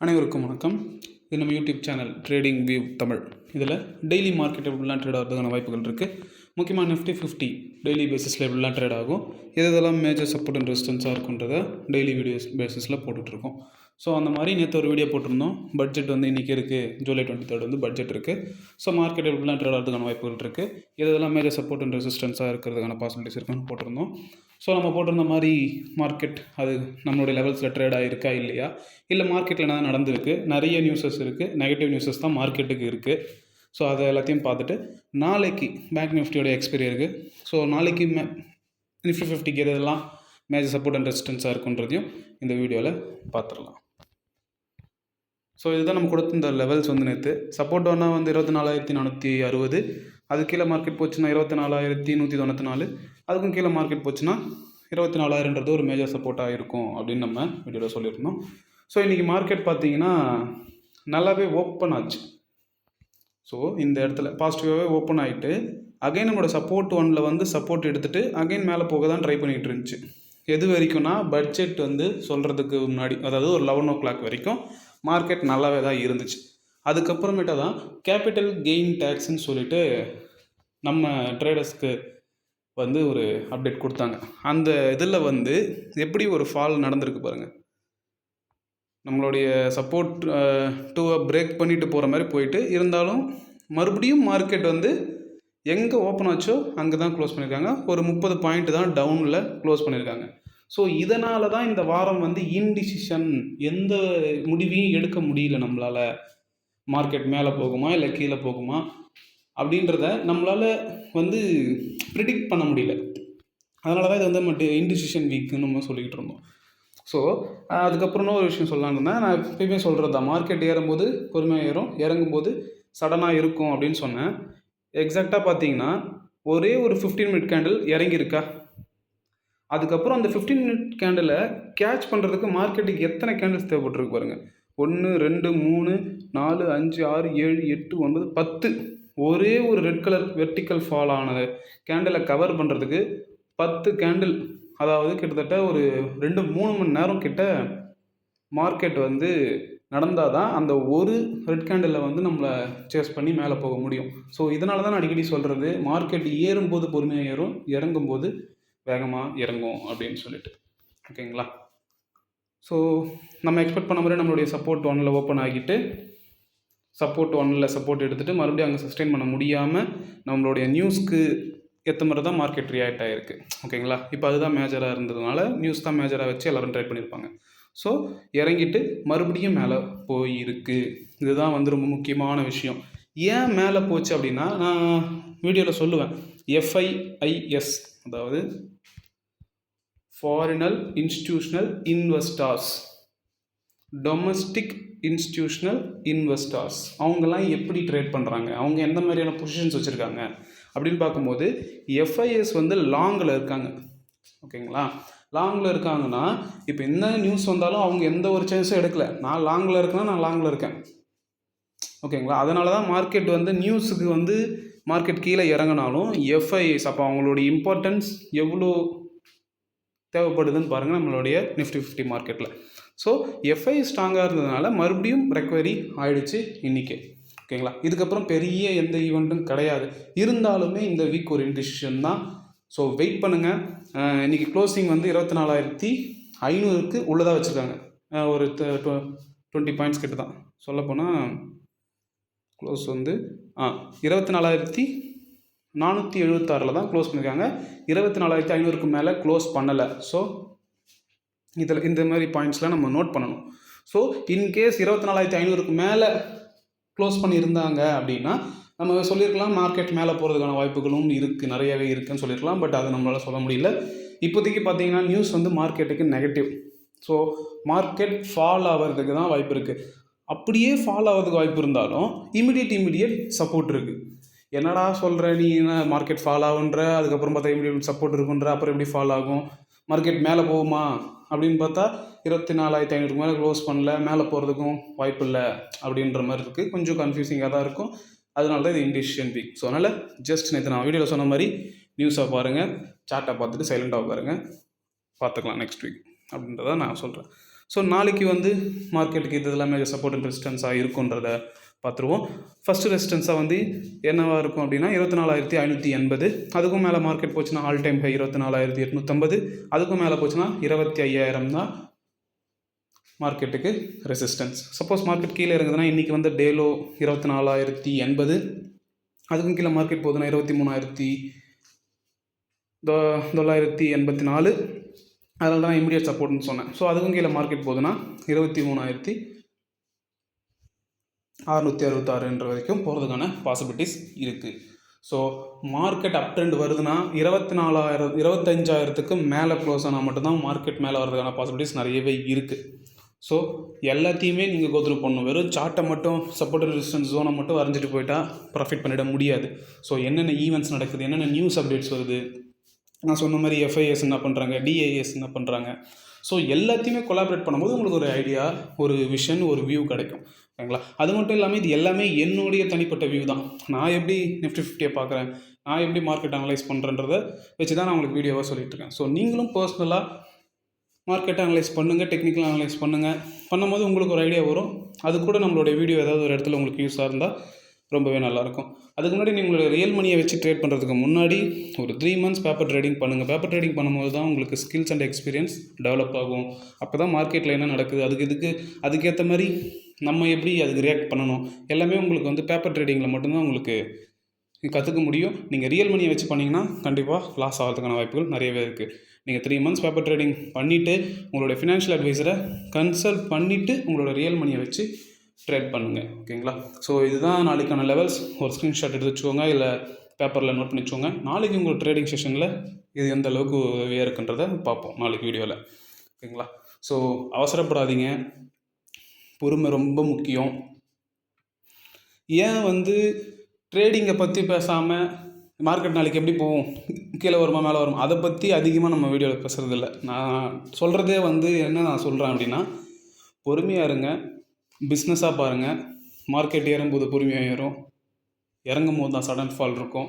அனைவருக்கும் வணக்கம். இது நம்ம YouTube channel trading view Tamil. இதில் டெய்லி மார்க்கெட் எப்படிலாம் ட்ரேட் ஆகிறதுக்கான வாய்ப்புகள் இருக்குது. முக்கியமாக நிஃப்டி 50 டெய்லி பேசிஸில் எப்படிலாம் ட்ரேட் ஆகும், எதெல்லாம் மேஜர் சப்போர்ட் அண்ட் ரெசிஸ்டன்ஸாக இருக்குன்றதை டெய்லி வீடியோஸ் பேசிஸில் போட்டுட்ருக்கோம். ஸோ அந்த மாதிரி நேற்று ஒரு வீடியோ போட்டிருந்தோம். பட்ஜெட் வந்து இன்றைக்கி இருக்குது, ஜூலை 23 வந்து பட்ஜெட் இருக்குது. ஸோ மார்க்கெட் எப்படிலாம் ட்ரேட் ஆகிறதுக்கான வாய்ப்புகள் இருக்குது, எதெல்லாம் மேஜர் சப்போர்ட் அண்ட் ரெசிஸ்டன்ஸாக இருக்கிறதுக்கான பாசிபிலிட்டிஸ் இருக்குன்னு போட்டிருந்தோம். ஸோ நம்ம போட்டிருந்த மாதிரி மார்க்கெட் அது நம்மளுடைய லெவல்ஸில் ட்ரேட் ஆகிருக்கா இல்லையா, இல்லை மார்க்கெட்டில் என்ன நடந்திருக்கு, நிறைய நியூஸஸ் இருக்குது, நெகட்டிவ் நியூஸஸ் தான் மார்க்கெட்டுக்கு இருக்குது. ஸோ அதை எல்லாத்தையும் பார்த்துட்டு நாளைக்கு பேங்க் நிஃப்டியோட எக்ஸ்பைரி இருக்குது. ஸோ நாளைக்கு நிஃப்டி 50க்கு எதெல்லாம் மேஜர் சப்போர்ட் அண்ட் ரெசிஸ்டன்ஸாக இருக்குன்றதையும் இந்த வீடியோவில் பார்த்துடலாம். ஸோ இதுதான் நம்ம கொடுத்த இந்த லெவல்ஸ் வந்து நேற்று சப்போர்ட் ஒன்றா வந்து 24,460, அது கீழே மார்க்கெட் போச்சுன்னா 24,194, அதுக்கும் கீழே மார்க்கெட் போச்சுன்னா 24,000ன்றது ஒரு மேஜர் சப்போர்ட்டாக இருக்கும் அப்படின்னு நம்ம வீடியோவில் சொல்லியிருந்தோம். ஸோ இன்றைக்கி மார்க்கெட் பார்த்திங்கன்னா நல்லாவே ஓப்பன் ஆச்சு. ஸோ இந்த இடத்துல பாசிட்டிவாகவே ஓப்பன் ஆகிட்டு அகைன் நம்மளோட சப்போர்ட் ஒன்னில் வந்து சப்போர்ட் எடுத்துகிட்டு அகைன் மேலே போக தான் ட்ரை பண்ணிகிட்டு இருந்துச்சு. எது வரைக்கும்னா பட்ஜெட் வந்து சொல்கிறதுக்கு முன்னாடி, அதாவது ஒரு 11 o'clock வரைக்கும் மார்க்கெட் நல்லாவே தான் இருந்துச்சு. அதுக்கப்புறமேட்டா தான் கேபிட்டல் கெயின் டேக்ஸ்ன்னு சொல்லிட்டு நம்ம ட்ரேடர்ஸ்க்கு வந்து ஒரு அப்டேட் கொடுத்தாங்க. அந்த இதில் வந்து எப்படி ஒரு ஃபால் நடந்திருக்கு பாருங்கள். நம்மளுடைய சப்போர்ட் டூவை பிரேக் பண்ணிட்டு போகிற மாதிரி போயிட்டு இருந்தாலும் மறுபடியும் மார்க்கெட் வந்து எங்கே ஓப்பன் ஆச்சோ அங்கே தான் க்ளோஸ் பண்ணியிருக்காங்க. ஒரு 30 பாயிண்ட் தான் டவுனில் க்ளோஸ் பண்ணியிருக்காங்க. ஸோ இதனால தான் இந்த வாரம் வந்து இன்டிசிஷன், எந்த முடிவையும் எடுக்க முடியல நம்மளால். மார்க்கெட் மேலே போகுமா இல்லை கீழே போகுமா அப்படின்றத நம்மளால் வந்து ப்ரிடிக்ட் பண்ண முடியல. அதனால தான் இது வந்து மட்டும் இன்டிசிஷன் வீக்குன்னு நம்ம சொல்லிக்கிட்டு இருந்தோம். ஸோ அதுக்கப்புறம் ஒரு விஷயம் சொல்லலான்னு நான் எப்பயுமே சொல்கிறது தான், மார்க்கெட் ஏறும்போது பொறுமையாக ஏறும், இறங்கும்போது சடனாக இருக்கும் அப்படின்னு சொன்னேன். எக்ஸாக்டாக பார்த்தீங்கன்னா ஒரே ஒரு 15 minute கேண்டில் இறங்கியிருக்கா. அதுக்கப்புறம் அந்த 15 minute கேண்டிலை கேட்ச் பண்ணுறதுக்கு மார்க்கெட்டுக்கு எத்தனை கேண்டில்ஸ் தேவைப்பட்டிருக்கு பாருங்கள். 1 2 3 4 5 6 7 8 9 10, ஒரே ஒரு ரெட் கலர் வெர்டிக்கல் ஃபால் ஆனது கேண்டிலை கவர் பண்ணுறதுக்கு 10 கேண்டில், அதாவது கிட்டத்தட்ட ஒரு 2-3 மணி நேரம் கிட்ட மார்க்கெட் வந்து நடந்தால் தான் அந்த ஒரு ரெட் கேண்டிலில் வந்து நம்மளை சேஸ் பண்ணி மேலே போக முடியும். ஸோ இதனால தான் நான் அடிக்கடி சொல்கிறது, மார்க்கெட் ஏறும்போது பொறுமையாக ஏறும், இறங்கும்போது வேகமாக இறங்கும் அப்படின்னு சொல்லிட்டு. ஓகேங்களா? ஸோ நம்ம எக்ஸ்பெக்ட் பண்ண மாதிரி நம்மளுடைய சப்போர்ட் ஒன்னில் ஓப்பன் ஆகிட்டு சப்போர்ட் ஒன்னில் சப்போர்ட் எடுத்துகிட்டு மறுபடியும் அங்கே சஸ்டெயின் பண்ண முடியாமல் நம்மளுடைய நியூஸ்க்கு ஏற்ற மாதிரி தான் மார்க்கெட் ரியாக்ட் ஆகிருக்கு. ஓகேங்களா? இப்போ அதுதான் மேஜராக இருந்ததுனால நியூஸ் தான் மேஜராக வச்சு எல்லோரும் ட்ரை பண்ணியிருப்பாங்க. ஸோ இறங்கிட்டு மறுபடியும் மேலே போயிருக்கு. இதுதான் வந்து ரொம்ப முக்கியமான விஷயம். ஏன் மேலே போச்சு அப்படின்னா, நான் வீடியோவில் சொல்லுவேன், FIIS, அதாவது foreign institutional investors, domestic institutional investors, அவங்கெல்லாம் எப்படி ட்ரேட் பண்ணுறாங்க, அவங்க எந்த மாதிரியான பொசிஷன்ஸ் வச்சுருக்காங்க அப்படின்னு பார்க்கும்போது FIS வந்து லாங்கில் இருக்காங்க. ஓகேங்களா? லாங்கில் இருக்காங்கன்னா இப்போ என்ன நியூஸ் வந்தாலும் அவங்க எந்த ஒரு சான்ஸும் எடுக்கலை. நான் லாங்கில் இருக்கேன்னா நான் லாங்கில் இருக்கேன். ஓகேங்களா? அதனால தான் மார்க்கெட் வந்து நியூஸுக்கு வந்து மார்க்கெட் கீழே இறங்கினாலும் FIS அப்போ அவங்களுடைய இம்பார்ட்டன்ஸ் எவ்வளோ தேவைப்படுதுன்னு பாருங்கள் நம்மளுடைய நிஃப்டி 50 மார்க்கெட்டில். ஸோ FIS ஸ்ட்ராங்காக இருந்ததுனால மறுபடியும் ரெக்கவரி ஆகிடுச்சு இன்றைக்கி. ஓகேங்களா? இதுக்கப்புறம் பெரிய எந்த ஈவெண்ட்டும் கிடையாது. இருந்தாலுமே இந்த வீக் ஒரு இன்டிசிஷன் தான். ஸோ வெயிட் பண்ணுங்கள். இன்றைக்கி க்ளோசிங் வந்து 24,500க்கு உள்ளதாக வச்சுருக்காங்க. ஒரு 20 பாயிண்ட்ஸ் கிட்ட தான். சொல்லப்போனால் க்ளோஸ் வந்து 24,476 தான் க்ளோஸ் பண்ணியிருக்காங்க. 24,500க்கு மேலே க்ளோஸ் பண்ணலை. ஸோ இதில் இந்த மாதிரி பாயிண்ட்ஸ்லாம் நம்ம நோட் பண்ணணும். ஸோ இன்கேஸ் 24,500க்கு மேலே க்ளோஸ் பண்ணியிருந்தாங்க அப்படின்னா நம்ம சொல்லியிருக்கலாம் மார்க்கெட் மேலே போகிறதுக்கான வாய்ப்புகளும் இருக்குது, நிறையவே இருக்குதுன்னு சொல்லியிருக்கலாம். பட் அது நம்மளால் சொல்ல முடியல. இப்போதைக்கு பார்த்தீங்கன்னா நியூஸ் வந்து மார்க்கெட்டுக்கு நெகட்டிவ். ஸோ மார்க்கெட் ஃபால் ஆகிறதுக்கு தான் வாய்ப்பு இருக்குது. அப்படியே ஃபால் ஆகிறதுக்கு வாய்ப்பு இருந்தாலும் இமிடியேட் சப்போர்ட் இருக்குது. என்னடா சொல்கிற நீ, என்ன மார்க்கெட் ஃபால் ஆகுன்ற, அதுக்கப்புறம் பார்த்தா இமிடியேட் சப்போர்ட் இருக்குன்ற, அப்புறம் எப்படி ஃபால் ஆகும், மார்க்கெட் மேலே போகுமா அப்படின்னு பார்த்தா 24,500க்கு மேலே க்ளோஸ் பண்ணல, மேலே போகிறதுக்கும் வாய்ப்பு இல்லை அப்படின்ற மாதிரி இருக்குது. கொஞ்சம் கன்ஃபியூசிங்காக தான் இருக்கும். அதனால தான் இது இன்டிசிஷன் வீக். ஸோ அதனால் ஜஸ்ட் நேற்று நான் வீடியோவில் சொன்ன மாதிரி நியூஸை பாருங்கள், சார்ட்டை பார்த்துட்டு சைலண்டாக பாருங்கள், பார்த்துக்கலாம் நெக்ஸ்ட் வீக் அப்படின்றத நான் சொல்கிறேன். ஸோ நாளைக்கு வந்து மார்க்கெட்டுக்கு இது எல்லாமே சப்போர்ட் அண்ட் ரெசிஸ்டன்ஸாக இருக்குன்றத பார்த்துருவோம். ஃபஸ்ட்டு ரெசிஸ்டன்ஸாக வந்து என்னவாக இருக்கும் அப்படின்னா 24,580. அதுக்கும் மேலே மார்க்கெட் போச்சுன்னா ஆல் டைம் ஹை 24,850. அதுக்கும் மேலே போச்சுன்னா 25,000 தான் மார்க்கெட்டுக்கு ரெசிஸ்டன்ஸ். சப்போஸ் மார்க்கெட் கீழே இறங்குதுன்னா இன்றைக்கி வந்து டேலோ 24,080. அதுக்கும் கீழே மார்க்கெட் போகுதுன்னா 23,984. அதனால தான் இமீடியட் சப்போர்ட்னு சொன்னேன். ஸோ அதுக்கும் கீழே மார்க்கெட் போகுதுன்னா 23,666 வரைக்கும் போகிறதுக்கான பாசிபிலிட்டிஸ் இருக்குது. ஸோ மார்க்கெட் அப் ட்ரெண்ட் வருதுன்னா 25,000க்கு மேலே க்ளோஸ் ஆனால் மட்டும்தான் மார்க்கெட் மேலே வர்றதுக்கான பாசிபிலிட்டிஸ் நிறையவே இருக்குது. ஸோ எல்லாத்தையுமே நீங்கள் கோத்ரூ பண்ணணும். வெறும் சார்ட்டை மட்டும் சப்போர்ட் ரெசிஸ்டன்ஸ் ஜோனை மட்டும் வரைஞ்சிட்டு போயிட்டால் ப்ராஃபிட் பண்ணிட முடியாது. ஸோ என்னென்ன ஈவெண்ட்ஸ் நடக்குது, என்னென்ன நியூஸ் அப்டேட்ஸ் வருது, நான் சொன்ன மாதிரி FIS என்ன பண்ணுறாங்க, DIS என்ன பண்ணுறாங்க, ஸோ எல்லாத்தையுமே கொலாபரேட் பண்ணும்போது உங்களுக்கு ஒரு ஐடியா, ஒரு விஷன், ஒரு வியூ கிடைக்கும். ஓகேங்களா? அது மட்டும் இல்லாமல் இது எல்லாமே என்னுடைய தனிப்பட்ட வியூ தான். நான் எப்படி நிஃப்டி 50 பார்க்குறேன், நான் எப்படி மார்க்கெட் அனலைஸ் பண்ணுறேன்றதை வச்சு தான் நான் உங்களுக்கு வீடியோவாக சொல்லிகிட்ருக்கேன். ஸோ நீங்களும் பர்சனலாக மார்க்கெட்டை அனலைஸ் பண்ணுங்கள், டெக்னிக்கலாக அனலைஸ் பண்ணும்போது உங்களுக்கு ஒரு ஐடியா வரும். அது கூட நம்மளுடைய வீடியோ ஏதாவது ஒரு இடத்துல உங்களுக்கு யூஸாக இருந்தால் ரொம்பவே நல்லாயிருக்கும். அதுக்கு முன்னாடி நீங்களோட ரியல் மணியை வச்சு ட்ரேட் பண்ணுறதுக்கு முன்னாடி ஒரு 3 months பேப்பர் ட்ரேடிங் பண்ணுங்கள். பேப்பர் ட்ரேடிங் பண்ணும்போது தான் உங்களுக்கு ஸ்கில்ஸ் அண்ட் எக்ஸ்பீரியன்ஸ் டெவலப் ஆகும். அப்போ தான் மார்க்கெட்டில் என்ன நடக்குது, அதுக்கேற்ற மாதிரி நம்ம எப்படி அதுக்கு ரியாக்ட் பண்ணணும், எல்லாமே உங்களுக்கு வந்து பேப்பர் ட்ரேடிங்கில் மட்டும்தான் உங்களுக்கு கற்றுக்க முடியும். நீங்கள் ரியல் மணியை வச்சு பண்ணிங்கன்னா கண்டிப்பாக லாஸ் ஆகிறதுக்கான வாய்ப்புகள் நிறையவே இருக்குது. நீங்கள் 3 months பேப்பர் ட்ரேடிங் பண்ணிவிட்டு உங்களோட ஃபினான்ஷியல் அட்வைசரை கன்சல்ட் பண்ணிவிட்டு உங்களோட ரியல் மணியை வச்சு ட்ரேட் பண்ணுங்கள். ஓகேங்களா? ஸோ இதுதான் நாளைக்கான லெவல்ஸ். ஒரு ஸ்க்ரீன்ஷாட் எடுத்து வச்சுக்கோங்க, இல்லை பேப்பரில் நோட் பண்ணி வச்சுக்கோங்க. நாளைக்கு உங்கள் ட்ரேடிங் செஷனில் இது எந்த அளவுக்கு உதவியாக இருக்குன்றதை பார்ப்போம் நாளைக்கு வீடியோவில். ஓகேங்களா? ஸோ அவசரப்படாதீங்க, பொறுமை ரொம்ப முக்கியம். ஏன் வந்து ட்ரேடிங்கை பற்றி பேசாமல் மார்க்கெட் நாளைக்கு எப்படி போகும், கீழே வருமா மேலே வருமா, அதை பற்றி அதிகமாக நம்ம வீடியோவில் பேசுகிறதில்ல. நான் சொல்கிறதே வந்து என்ன நான் சொல்கிறேன் அப்படின்னா, பொறுமையாக இருங்க, பிஸ்னஸாக பாருங்கள். மார்க்கெட் ஏறும்போது பொறுமையாக ஏறும், இறங்கும் போது தான் சடன் ஃபால் இருக்கும்.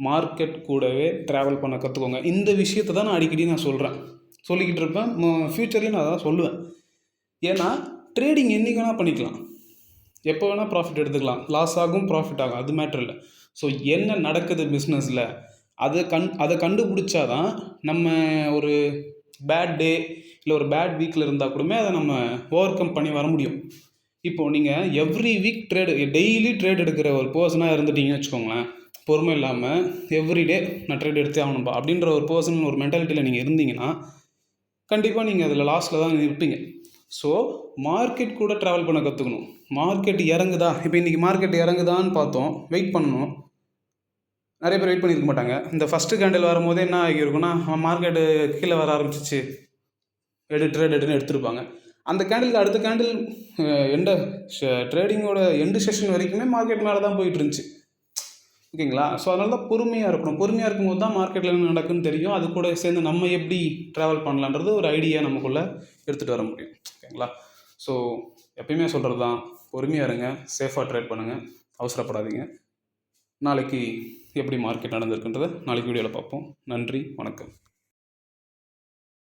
மார்க்கெட் கூடவே ட்ராவல் பண்ண கற்றுக்கோங்க. இந்த விஷயத்தை தான் நான் அடிக்கடி சொல்லிக்கிட்டு இருப்பேன். ஃப்யூச்சர்லேயும் நான் அதான் சொல்லுவேன். ஏன்னா ட்ரேடிங் என்றைக்கு வேணால் பண்ணிக்கலாம், எப்போ வேணால் ப்ராஃபிட் எடுத்துக்கலாம். லாஸ் ஆகும், ப்ராஃபிட் ஆகும், அது மேட்ரு இல்லை. ஸோ என்ன நடக்குது பிஸ்னஸில் அதை கண்டுபிடிச்சாதான் நம்ம ஒரு பேட் டே இல்லை ஒரு பேட் வீக்கில் இருந்தால் கூடமே அதை நம்ம ஓவர் கம் பண்ணி வர முடியும். இப்போது நீங்கள் எவ்ரி வீக் டெய்லி ட்ரேட் எடுக்கிற ஒரு பர்சனாக இருந்துட்டீங்கன்னு வச்சுக்கோங்களேன், பொறுமை இல்லாமல் எவ்ரிடே நான் ட்ரேட் எடுத்தே ஆகணும்பா அப்படின்ற ஒரு பர்சன் ஒரு மென்டாலிட்டியில் நீங்கள் இருந்தீங்கன்னா கண்டிப்பாக நீங்கள் அதில் லாஸ்ட்டில் தான் இருப்பீங்க. ஸோ மார்க்கெட் கூட ட்ராவல் பண்ண கற்றுக்கணும். மார்க்கெட் இறங்குதா, இப்போ இன்றைக்கி மார்க்கெட் இறங்குதான்னு பார்த்தோம், வெயிட் பண்ணணும். நிறைய பேர் வெயிட் பண்ணியிருக்க மாட்டாங்க. இந்த ஃபஸ்ட்டு கேண்டில் வரும்போதே என்ன ஆகியிருக்குன்னா, மார்க்கெட்டு கீழே வர ஆரம்பிச்சிச்சு, ட்ரேட் எடுத்துருப்பாங்க. அந்த கேண்டிலுக்கு அடுத்த கேண்டில் ட்ரேடிங்கோட எண்டு செஷன் வரைக்குமே மார்க்கெட் மேலே தான் போயிட்டு இருந்துச்சு. ஓகேங்களா? ஸோ அதனால தான் பொறுமையாக இருக்கணும். பொறுமையாக இருக்கும்போது தான் மார்க்கெட்டில் என்ன நடக்குன்னு தெரியும். அது கூட சேர்ந்து நம்ம எப்படி ட்ராவல் பண்ணலான்றது ஒரு ஐடியா நமக்குள்ளே எடுத்துகிட்டு வர முடியும். ஓகேங்களா? ஸோ எப்பயுமே சொல்கிறது தான், பொறுமையாக இருங்க, சேஃபாக ட்ரேட் பண்ணுங்கள், அவசரப்படாதீங்க. நாளைக்கு எப்படி மார்க்கெட் நடந்திருக்குன்றதை நாளைக்கு வீடியோவில் பார்ப்போம். நன்றி, வணக்கம்.